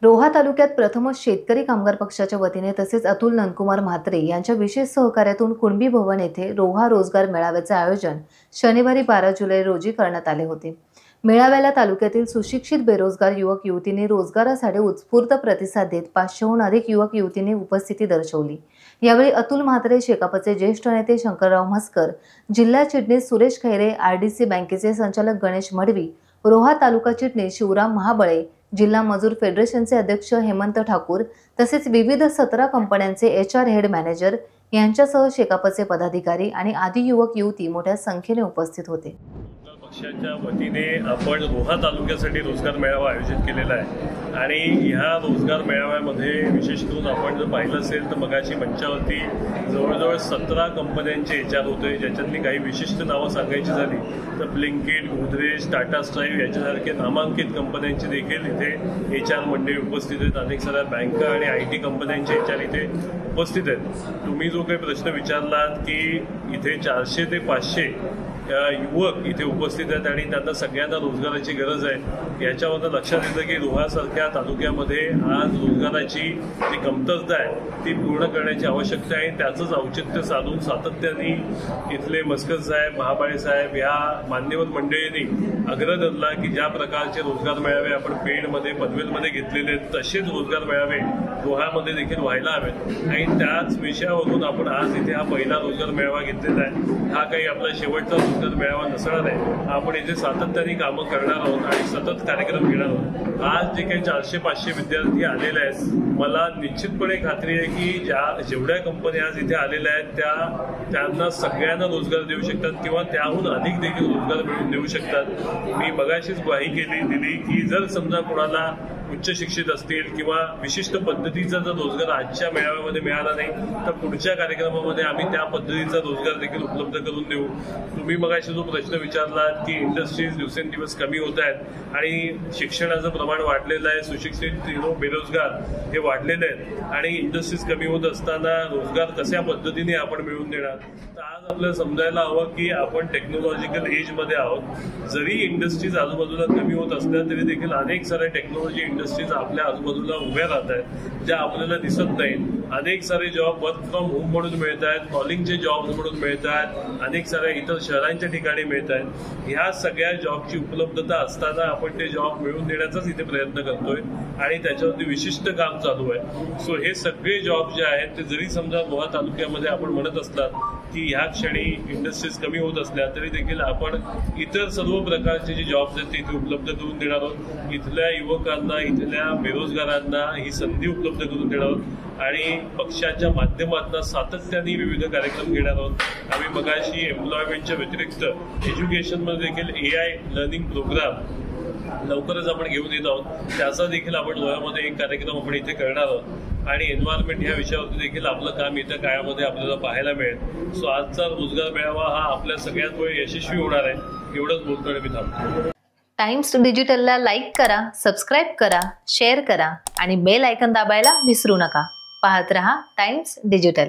रोहा तालुक्यात प्रथमच शेतकरी कामगार पक्षाच्या वतीने तसेच अतुल नंदकुमार म्हात्रे यांच्या विशेष सहकार्यातून कुणबी भवन येथे रोहा रोजगार मेळाव्याचे आयोजन शनिवारी 12 जुलै रोजी करण्यात आले होते। मेळाव्याला तालुक्यातील सुशिक्षित बेरोजगार युवक युवतींनी रोजगारासाठी उत्स्फूर्त प्रतिसाद देत 500हून अधिक युवक युवतींनी उपस्थिती दर्शवली। यावेळी अतुल म्हात्रे, शेकापचे ज्येष्ठ नेते शंकरराव म्हस्कर, जिल्हा चिटणीस सुरेश खैरे, आरडीसी बँकेचे संचालक गणेश मडवी, रोहा तालुका चिटणीस शिवराम महाबळे, जिल्हा मजूर फेडरेशनचे अध्यक्ष हेमंत ठाकूर तसेच विविध 17 कंपन्यांचे HR हेड मॅनेजर यांच्यासह शेकापचे पदाधिकारी आणि आदी युवक युवती मोठ्या संख्येने उपस्थित होते। पक्षाच्या वतीने आपण रोहा तालुक्यासाठी रोजगार मेळावा आयोजित केलेला आहे आणि ह्या रोजगार मेळाव्यामध्ये विशेष करून आपण जर पाहिलं असेल तर मगाशी मंचावरती जवळजवळ 17 कंपन्यांचे HR होते, ज्याच्यातली काही विशिष्ट नावं सांगायची झाली तर ब्लिंकिट, गोदरेज, टाटा स्ट्राईव्ह याच्यासारखे नामांकित कंपन्यांचे देखील इथे HR मंडळी उपस्थित आहेत। अनेक साऱ्या बँका आणि IT कंपन्यांचे HR इथे उपस्थित आहेत। तुम्ही जो काही प्रश्न विचारलात की इथे 400 ते 500 युवक इथे उपस्थित आहेत आणि त्यांना सगळ्यांना रोजगाराची गरज आहे, याच्यावर लक्षात येतं की रोहासारख्या तालुक्यामध्ये आज रोजगाराची जी कमतरता आहे ती पूर्ण करण्याची आवश्यकता आहे। त्याचंच औचित्य साधून सातत्याने इथले म्हस्कर साहेब, महाबळे साहेब या मान्यवर मंडळींनी आग्रह धरला की ज्या प्रकारचे रोजगार मेळावे आपण पेडमध्ये, पनवेलमध्ये घेतलेले आहेत तसेच रोजगार मेळावे रोहामध्ये देखील व्हायला हवेत आणि त्याच विषयावरून आपण आज इथे हा पहिला रोजगार मेळावा घेतलेला आहे। हा काही आपला शेवटचा रोजगार मेळावा नसणार आहे, आपण इथे सातत्याने कामं करणार आहोत आणि सतत कार्यक्रम घेणार आहोत। आज जे काही 400-500 विद्यार्थी आलेले आहेत, मला निश्चितपणे खात्री आहे की जेवढ्या कंपन्या आज इथे आलेल्या आहेत त्यांना सगळ्यांना रोजगार देऊ शकतात किंवा त्याहून अधिक देखील रोजगार मिळवून देऊ शकतात। मी मगाशीच ग्वाही दिली की जर समजा कोणाला उच्च शिक्षित असतील किंवा विशिष्ट पद्धतीचा जर रोजगार आजच्या मेळाव्यामध्ये मिळाला नाही तर पुढच्या कार्यक्रमामध्ये आम्ही त्या पद्धतीचा रोजगार देखील उपलब्ध करून देऊ। तुम्ही मगाशी जो प्रश्न विचारलात की इंडस्ट्रीज दिवसेंदिवस कमी होत आहेत आणि शिक्षणाचं प्रमाण वाढलेलं आहे, सुशिक्षित बेरोजगार हे वाढलेले आहेत आणि इंडस्ट्रीज कमी होत असताना रोजगार कशा पद्धतीने आपण मिळवून देणार, तर आज आपल्याला समजायला हवं की आपण टेक्नॉलॉजिकल एजमध्ये आहोत। जरी इंडस्ट्रीज आजूबाजूला कमी होत असल्या तरी देखील अनेक सारे टेक्नॉलॉजी इंडस्ट्रीज आपल्या आजूबाजूला उभ्या राहत आहेत ज्या आपल्याला दिसत नाहीत। अनेक सारे जॉब वर्क फ्रॉम होम म्हणून मिळत आहेत, कॉलिंगचे जॉब म्हणून मिळत आहेत, अनेक साऱ्या इतर शहरांच्या ठिकाणी मिळत आहेत। ह्या सगळ्या जॉबची उपलब्धता असताना आपण ते जॉब मिळवून देण्याचाच इथे प्रयत्न करतोय आणि त्याच्यावरती विशिष्ट काम चालू आहे। सो हे सगळे जॉब जे आहेत ते जरी समजा रोहा तालुक्यामध्ये आपण म्हणत असलात की ह्या क्षणी इंडस्ट्रीज कमी होत असल्या तरी देखील आपण इतर सर्व प्रकारचे जे जॉब्स आहेत ते इथे उपलब्ध करून देणार आहोत। इथल्या युवकांना, इथल्या बेरोजगारांना ही संधी उपलब्ध करून देणार आहोत आणि पक्षाच्या माध्यमातून सातत्याने विविध कार्यक्रम घेणार आहोत। आम्ही मगाशी एम्प्लॉयमेंटच्या व्यतिरिक्त एज्युकेशनमध्ये देखील AI लर्निंग प्रोग्राम लवकरच आपण घेऊन येत आहोत, त्याचा देखील आपण रोह्यामध्ये एक कार्यक्रम आपण इथे करणार आहोत आणि एन्व्हायरमेंट ह्या विषयावरती देखील आपलं काम येत्या काळामध्ये आपल्याला पाहायला मिळेल। सो आजचा रोजगार मेळावा हा आपल्या सगळ्यांमुळे यशस्वी होणार आहे, एवढंच बोलतोय मी थांबतो। टाइम्स डिजिटलला लाईक करा, सबस्क्राईब करा, शेअर करा आणि बेल आयकॉन दाबायला विसरू नका। पाहत रहा टाइम्स डिजिटल।